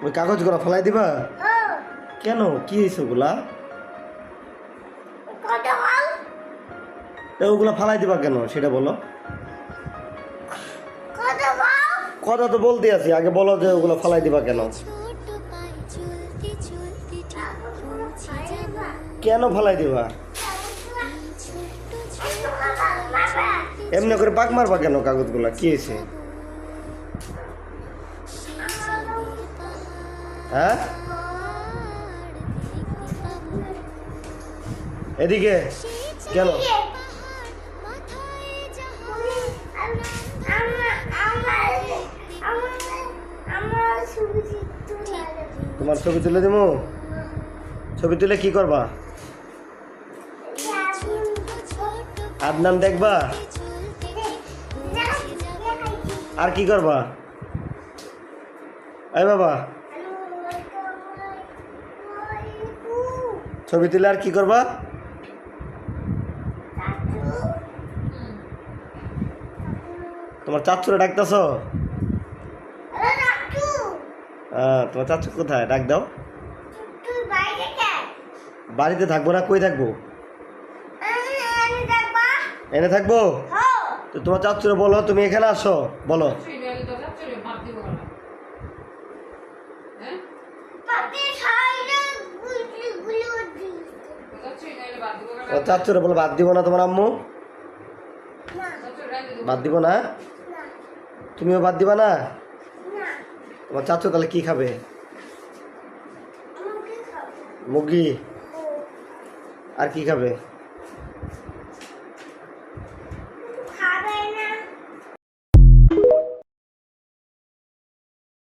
ওই কাগজগুলো ফালাই দিবা? কেন, কি হয়েছে ওগুলা? ওগুলা ফালাই দিবা কেন সেটা বলো। কথা তো বলতে আছি, আগে বলো যে ওগুলো ফালাই দিবা কেন? কেন ফালাই দিবা? এমনি করে পাক মারবা কেন কাগজগুলা, কি হয়েছে? হ্যাঁ, এদিকে কেন? তোমার ছবি তুলে দেবো? ছবি তুলে কি করবা? আদনান দেখবা? আর কি করবা? এই বাবা, ছবি তুলে আর কি করবা? তোমার চাচুরে ডাকতেছ? তোমার চাচু কোথায়? ডাক দাও। বাড়িতে থাকবো না, কই থাকবো? এনে থাকবো? তো তোমার চাচুরে বলো তুমি এখানে আসো, বলো। চাচুরে বলো বাদ দিব না তোমার আম্মু? বাদ দিব না? তুমিও বাদ দিবা না? তোমার চাচু তাহলে কি খাবে? মুরগি। আর কি খাবে?